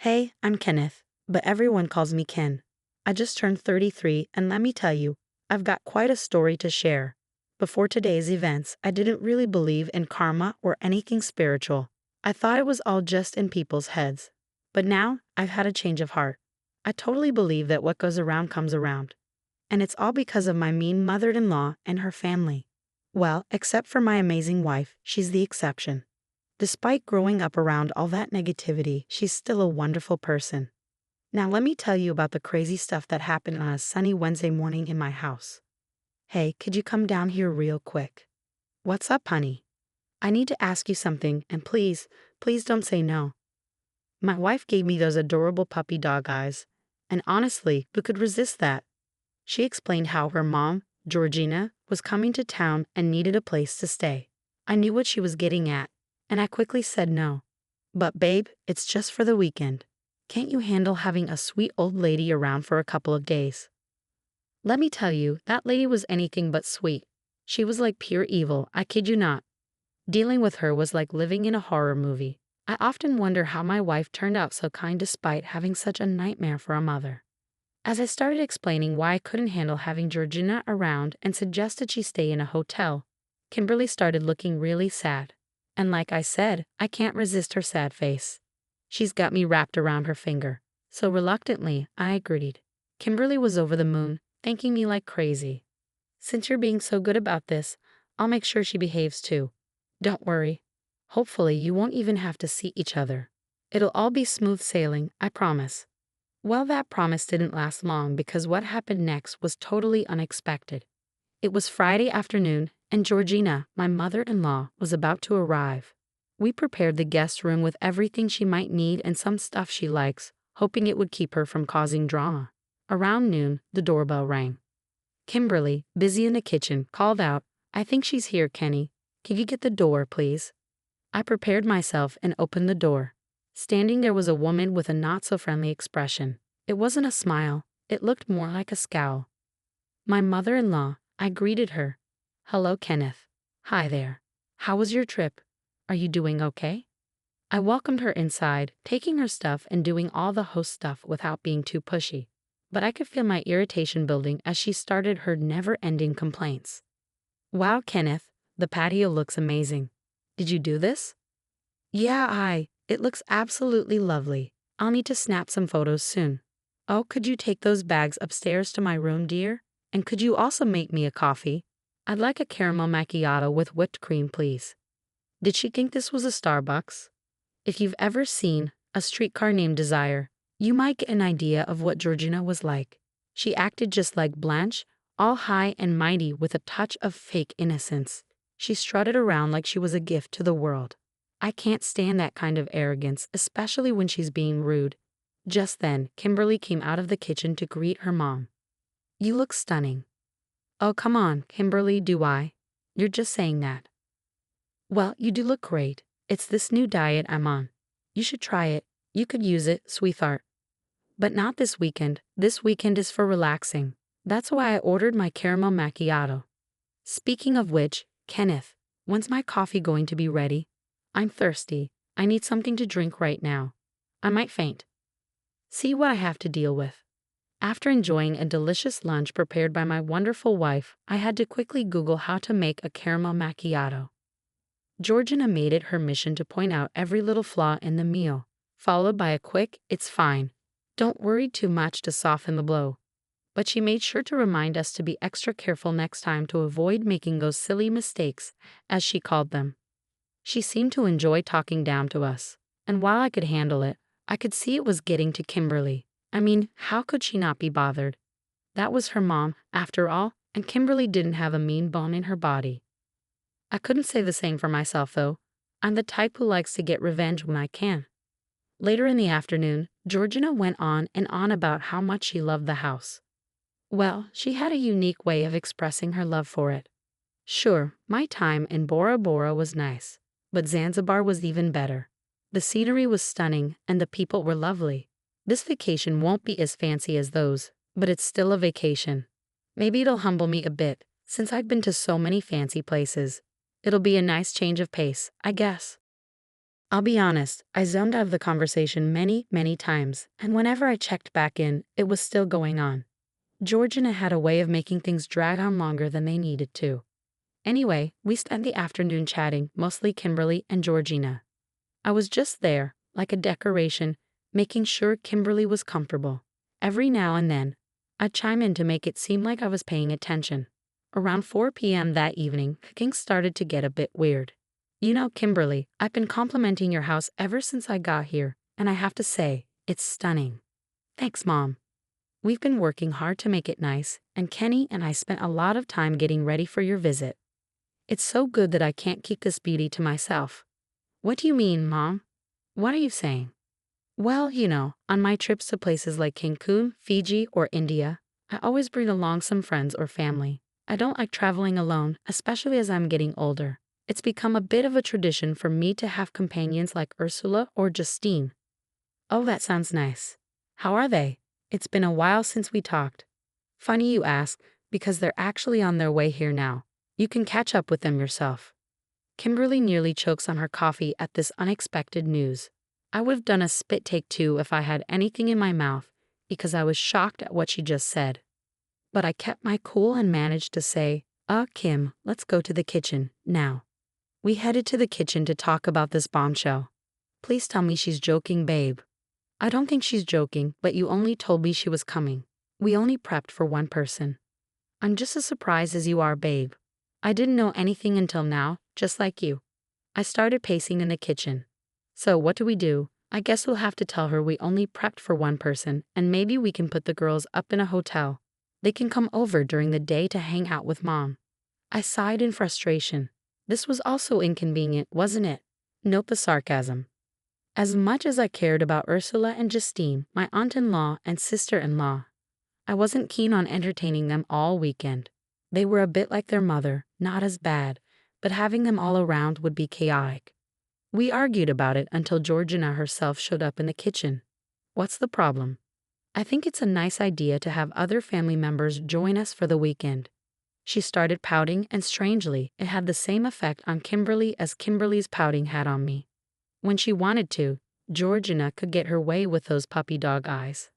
Hey, I'm Kenneth, but everyone calls me Ken. I just turned 33, and let me tell you, I've got quite a story to share. Before today's events, I didn't really believe in karma or anything spiritual. I thought it was all just in people's heads. But now, I've had a change of heart. I totally believe that what goes around comes around. And it's all because of my mean mother-in-law and her family. Well, except for my amazing wife, she's the exception. Despite growing up around all that negativity, she's still a wonderful person. Now let me tell you about the crazy stuff that happened on a sunny Wednesday morning in my house. Hey, could you come down here real quick? What's up, honey? I need to ask you something, and please don't say no. My wife gave me those adorable puppy dog eyes, and honestly, who could resist that? She explained how her mom, Georgina, was coming to town and needed a place to stay. I knew what she was getting at, and I quickly said no. But babe, it's just for the weekend. Can't you handle having a sweet old lady around for a couple of days? Let me tell you, that lady was anything but sweet. She was like pure evil, I kid you not. Dealing with her was like living in a horror movie. I often wonder how my wife turned out so kind despite having such a nightmare for a mother. As I started explaining why I couldn't handle having Georgina around and suggested she stay in a hotel, Kimberly started looking really sad. And like I said, I can't resist her sad face. She's got me wrapped around her finger. So reluctantly, I agreed. Kimberly was over the moon, thanking me like crazy. Since you're being so good about this, I'll make sure she behaves too. Don't worry. Hopefully you won't even have to see each other. It'll all be smooth sailing, I promise. Well, that promise didn't last long because what happened next was totally unexpected. It was Friday afternoon, and Georgina, my mother-in-law, was about to arrive. We prepared the guest room with everything she might need and some stuff she likes, hoping it would keep her from causing drama. Around noon, the doorbell rang. Kimberly, busy in the kitchen, called out, "I think she's here, Kenny. Can you get the door, please?" I prepared myself and opened the door. Standing there was a woman with a not-so-friendly expression. It wasn't a smile, it looked more like a scowl. My mother-in-law, I greeted her. "Hello, Kenneth. Hi there. How was your trip? Are you doing okay?" I welcomed her inside, taking her stuff and doing all the host stuff without being too pushy. But I could feel my irritation building as she started her never-ending complaints. "Wow, Kenneth, the patio looks amazing. Did you do this?" "Yeah, it looks absolutely lovely. I'll need to snap some photos soon." "Oh, could you take those bags upstairs to my room, dear? And could you also make me a coffee? I'd like a caramel macchiato with whipped cream, please." Did she think this was a Starbucks? If you've ever seen A Streetcar Named Desire, you might get an idea of what Georgina was like. She acted just like Blanche, all high and mighty with a touch of fake innocence. She strutted around like she was a gift to the world. I can't stand that kind of arrogance, especially when she's being rude. Just then, Kimberly came out of the kitchen to greet her mom. "You look stunning." "Oh, come on, Kimberly, do I? You're just saying that." "Well, you do look great. It's this new diet I'm on. You should try it. You could use it, sweetheart. But not this weekend. This weekend is for relaxing. That's why I ordered my caramel macchiato. Speaking of which, Kenneth, when's my coffee going to be ready? I'm thirsty. I need something to drink right now. I might faint." See what I have to deal with. After enjoying a delicious lunch prepared by my wonderful wife, I had to quickly Google how to make a caramel macchiato. Georgina made it her mission to point out every little flaw in the meal, followed by a quick, "It's fine. Don't worry too much" to soften the blow. But she made sure to remind us to be extra careful next time to avoid making those silly mistakes, as she called them. She seemed to enjoy talking down to us, and while I could handle it, I could see it was getting to Kimberly. I mean, how could she not be bothered? That was her mom, after all, and Kimberly didn't have a mean bone in her body. I couldn't say the same for myself, though. I'm the type who likes to get revenge when I can. Later in the afternoon, Georgina went on and on about how much she loved the house. Well, she had a unique way of expressing her love for it. Sure, my time in Bora Bora was nice, but Zanzibar was even better. The scenery was stunning and the people were lovely. This vacation won't be as fancy as those, but it's still a vacation. Maybe it'll humble me a bit, since I've been to so many fancy places. It'll be a nice change of pace, I guess. I'll be honest, I zoned out of the conversation many, many times, and whenever I checked back in, it was still going on. Georgina had a way of making things drag on longer than they needed to. Anyway, we spent the afternoon chatting, mostly Kimberly and Georgina. I was just there, like a decoration, making sure Kimberly was comfortable. Every now and then, I'd chime in to make it seem like I was paying attention. Around 4 p.m. that evening, things started to get a bit weird. You know, Kimberly, I've been complimenting your house ever since I got here, and I have to say, it's stunning. Thanks, Mom. We've been working hard to make it nice, and Kenny and I spent a lot of time getting ready for your visit. It's so good that I can't keep this beauty to myself. What do you mean, Mom? What are you saying? Well, on my trips to places like Cancun, Fiji, or India, I always bring along some friends or family. I don't like traveling alone, especially as I'm getting older. It's become a bit of a tradition for me to have companions like Ursula or Justine. Oh, that sounds nice. How are they? It's been a while since we talked. Funny you ask, because they're actually on their way here now. You can catch up with them yourself. Kimberly nearly chokes on her coffee at this unexpected news. I would have done a spit take too if I had anything in my mouth, because I was shocked at what she just said. But I kept my cool and managed to say, Kim, let's go to the kitchen, now. We headed to the kitchen to talk about this bombshell. Please tell me she's joking, babe. I don't think she's joking, but you only told me she was coming. We only prepped for one person. I'm just as surprised as you are, babe. I didn't know anything until now, just like you. I started pacing in the kitchen. So what do? I guess we'll have to tell her we only prepped for one person, and maybe we can put the girls up in a hotel. They can come over during the day to hang out with Mom. I sighed in frustration. This was also inconvenient, wasn't it? Note the sarcasm. As much as I cared about Ursula and Justine, my aunt-in-law and sister-in-law, I wasn't keen on entertaining them all weekend. They were a bit like their mother, not as bad, but having them all around would be chaotic. We argued about it until Georgina herself showed up in the kitchen. What's the problem? I think it's a nice idea to have other family members join us for the weekend. She started pouting, and strangely, it had the same effect on Kimberly as Kimberly's pouting had on me. When she wanted to, Georgina could get her way with those puppy dog eyes.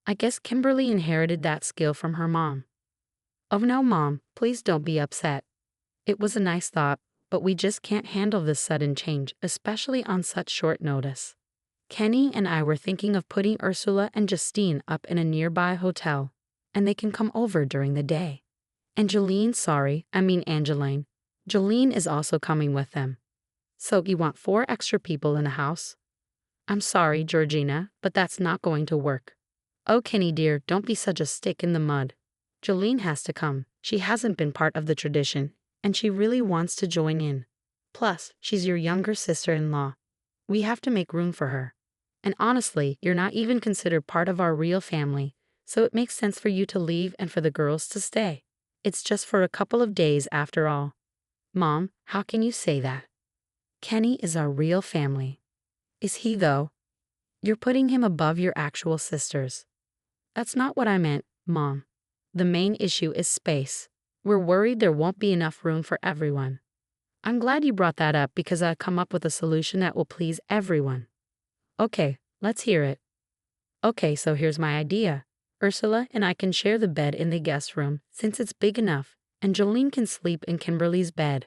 I guess Kimberly inherited that skill from her mom. Oh no, Mom, please don't be upset. It was a nice thought, but we just can't handle this sudden change, especially on such short notice. Kenny and I were thinking of putting Ursula and Justine up in a nearby hotel, and they can come over during the day. Angeline is also coming with them. So you want 4 extra people in the house? I'm sorry, Georgina, but that's not going to work. Oh, Kenny dear, don't be such a stick in the mud. Jolene has to come. She hasn't been part of the tradition, and she really wants to join in. Plus, she's your younger sister-in-law. We have to make room for her. And honestly, you're not even considered part of our real family, so it makes sense for you to leave and for the girls to stay. It's just for a couple of days after all. Mom, how can you say that? Kenny is our real family. Is he though? You're putting him above your actual sisters. That's not what I meant, Mom. The main issue is space. We're worried there won't be enough room for everyone. I'm glad you brought that up because I've come up with a solution that will please everyone. Okay, let's hear it. Okay, so here's my idea. Ursula and I can share the bed in the guest room since it's big enough, and Jolene can sleep in Kimberly's bed.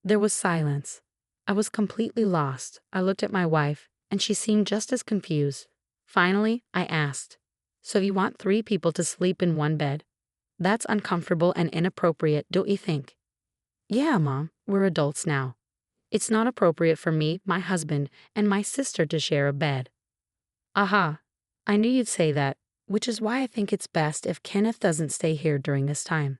There was silence. I was completely lost. I looked at my wife, and she seemed just as confused. Finally, I asked, so you want 3 people to sleep in one bed? That's uncomfortable and inappropriate, don't you think? Yeah, Mom, we're adults now. It's not appropriate for me, my husband, and my sister to share a bed. Aha, I knew you'd say that, which is why I think it's best if Kenneth doesn't stay here during this time.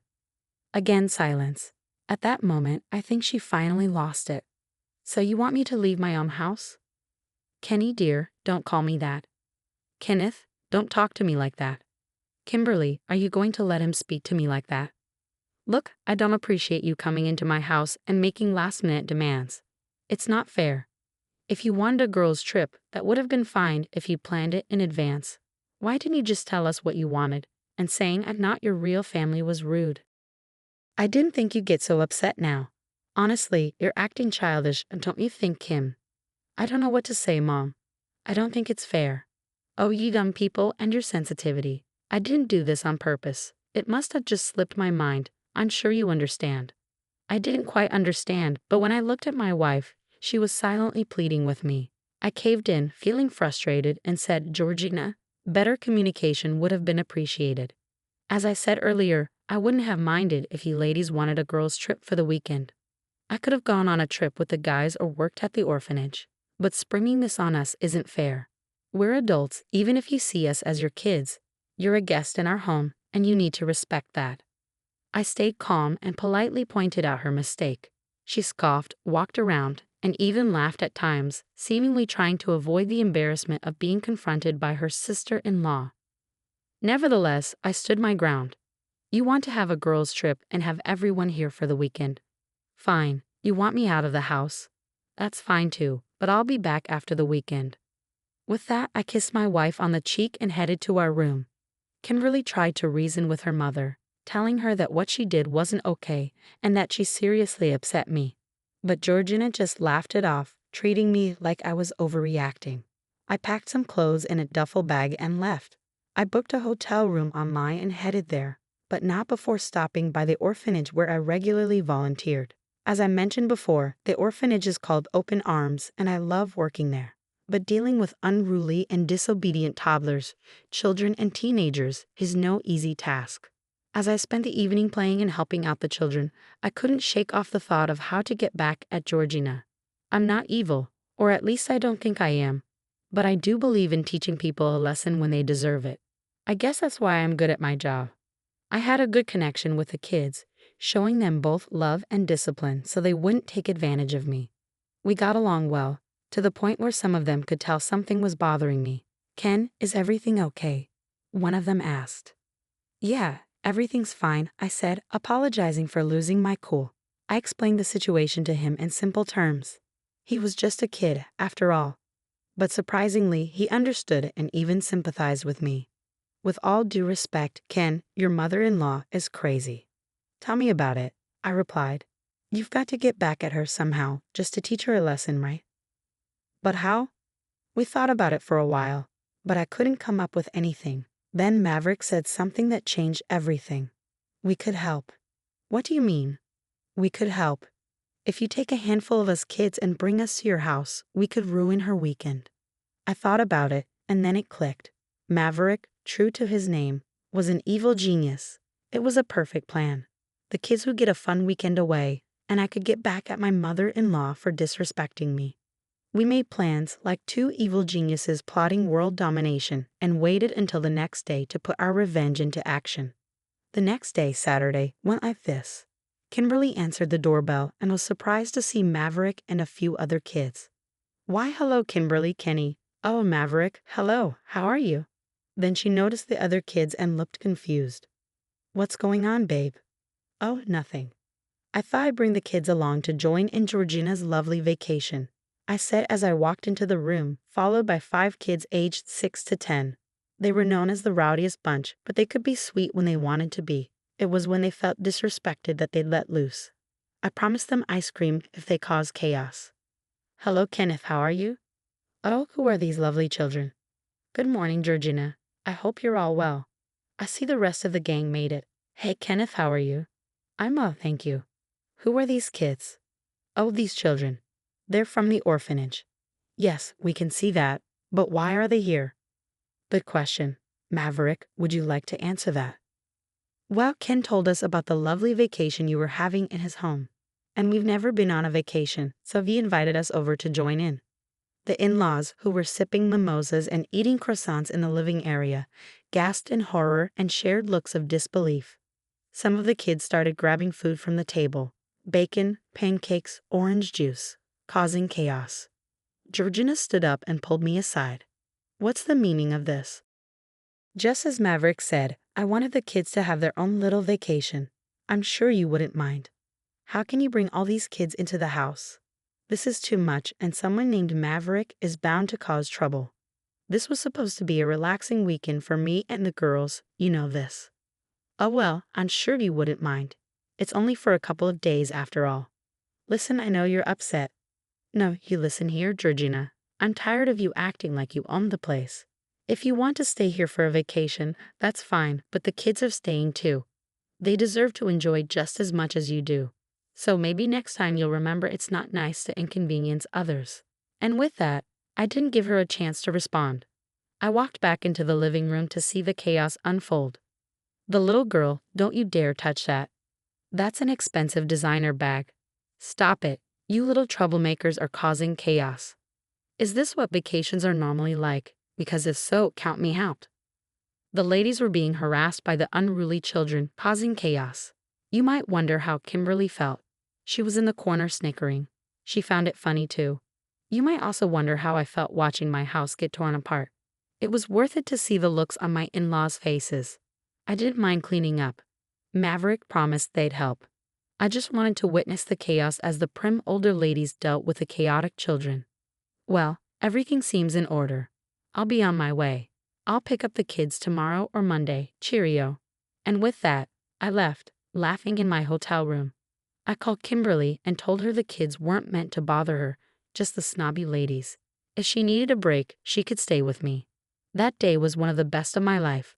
Again, silence. At that moment, I think she finally lost it. So you want me to leave my own house? Kenny dear, don't call me that. Kenneth, don't talk to me like that. Kimberly, are you going to let him speak to me like that? Look, I don't appreciate you coming into my house and making last-minute demands. It's not fair. If you wanted a girls' trip, that would have been fine if you planned it in advance. Why didn't you just tell us what you wanted? And saying I'm not your real family was rude. I didn't think you'd get so upset now. Honestly, you're acting childish, don't you think, Kim? I don't know what to say, Mom. I don't think it's fair. Oh, you young people and your sensitivity. I didn't do this on purpose. It must have just slipped my mind. I'm sure you understand. I didn't quite understand, but when I looked at my wife, she was silently pleading with me. I caved in, feeling frustrated, and said, Georgina, better communication would have been appreciated. As I said earlier, I wouldn't have minded if you ladies wanted a girls' trip for the weekend. I could have gone on a trip with the guys or worked at the orphanage. But springing this on us isn't fair. We're adults, even if you see us as your kids. You're a guest in our home, and you need to respect that. I stayed calm and politely pointed out her mistake. She scoffed, walked around, and even laughed at times, seemingly trying to avoid the embarrassment of being confronted by her sister-in-law. Nevertheless, I stood my ground. You want to have a girls' trip and have everyone here for the weekend. Fine, you want me out of the house. That's fine too, but I'll be back after the weekend. With that, I kissed my wife on the cheek and headed to our room. Kimberly tried to reason with her mother, telling her that what she did wasn't okay and that she seriously upset me. But Georgina just laughed it off, treating me like I was overreacting. I packed some clothes in a duffel bag and left. I booked a hotel room online and headed there, but not before stopping by the orphanage where I regularly volunteered. As I mentioned before, the orphanage is called Open Arms, and I love working there. But dealing with unruly and disobedient toddlers, children, and teenagers is no easy task. As I spent the evening playing and helping out the children, I couldn't shake off the thought of how to get back at Georgina. I'm not evil, or at least I don't think I am. But I do believe in teaching people a lesson when they deserve it. I guess that's why I'm good at my job. I had a good connection with the kids, showing them both love and discipline so they wouldn't take advantage of me. We got along well, to the point where some of them could tell something was bothering me. Ken, is everything okay? One of them asked. Yeah, everything's fine, I said, apologizing for losing my cool. I explained the situation to him in simple terms. He was just a kid, after all. But surprisingly, he understood and even sympathized with me. With all due respect, Ken, your mother-in-law is crazy. Tell me about it, I replied. You've got to get back at her somehow, just to teach her a lesson, right? But how? We thought about it for a while, but I couldn't come up with anything. Then Maverick said something that changed everything. We could help. What do you mean? We could help. If you take a handful of us kids and bring us to your house, we could ruin her weekend. I thought about it, and then it clicked. Maverick, true to his name, was an evil genius. It was a perfect plan. The kids would get a fun weekend away, and I could get back at my mother-in-law for disrespecting me. We made plans like two evil geniuses plotting world domination and waited until the next day to put our revenge into action. The next day, Saturday, went like this. Kimberly answered the doorbell and was surprised to see Maverick and a few other kids. Why, hello, Kimberly, Kenny. Oh, Maverick, hello, how are you? Then she noticed the other kids and looked confused. What's going on, babe? Oh, nothing. I thought I'd bring the kids along to join in Georgina's lovely vacation, I said as I walked into the room, followed by 5 kids aged 6 to 10. They were known as the rowdiest bunch, but they could be sweet when they wanted to be. It was when they felt disrespected that they'd let loose. I promised them ice cream if they caused chaos. Hello, Kenneth, how are you? Oh, who are these lovely children? Good morning, Georgina. I hope you're all well. I see the rest of the gang made it. Hey, Kenneth, how are you? I'm well, thank you. Who are these kids? Oh, these children. They're from the orphanage. Yes, we can see that. But why are they here? Good question. Maverick, would you like to answer that? Well, Ken told us about the lovely vacation you were having in his home. And we've never been on a vacation, so he invited us over to join in. The in-laws, who were sipping mimosas and eating croissants in the living area, gasped in horror and shared looks of disbelief. Some of the kids started grabbing food from the table. Bacon, pancakes, orange juice, causing chaos. Georgina stood up and pulled me aside. What's the meaning of this? Just as Maverick said, I wanted the kids to have their own little vacation. I'm sure you wouldn't mind. How can you bring all these kids into the house? This is too much, and someone named Maverick is bound to cause trouble. This was supposed to be a relaxing weekend for me and the girls, you know this. Oh well, I'm sure you wouldn't mind. It's only for a couple of days after all. Listen, I know you're upset. No, you listen here, Georgina. I'm tired of you acting like you own the place. If you want to stay here for a vacation, that's fine, but the kids are staying too. They deserve to enjoy just as much as you do. So maybe next time you'll remember it's not nice to inconvenience others. And with that, I didn't give her a chance to respond. I walked back into the living room to see the chaos unfold. The little girl, don't you dare touch that. That's an expensive designer bag. Stop it. You little troublemakers are causing chaos. Is this what vacations are normally like? Because if so, count me out. The ladies were being harassed by the unruly children, causing chaos. You might wonder how Kimberly felt. She was in the corner snickering. She found it funny too. You might also wonder how I felt watching my house get torn apart. It was worth it to see the looks on my in-laws' faces. I didn't mind cleaning up. Maverick promised they'd help. I just wanted to witness the chaos as the prim older ladies dealt with the chaotic children. Well, everything seems in order. I'll be on my way. I'll pick up the kids tomorrow or Monday. Cheerio. And with that, I left, laughing in my hotel room. I called Kimberly and told her the kids weren't meant to bother her, just the snobby ladies. If she needed a break, she could stay with me. That day was one of the best of my life.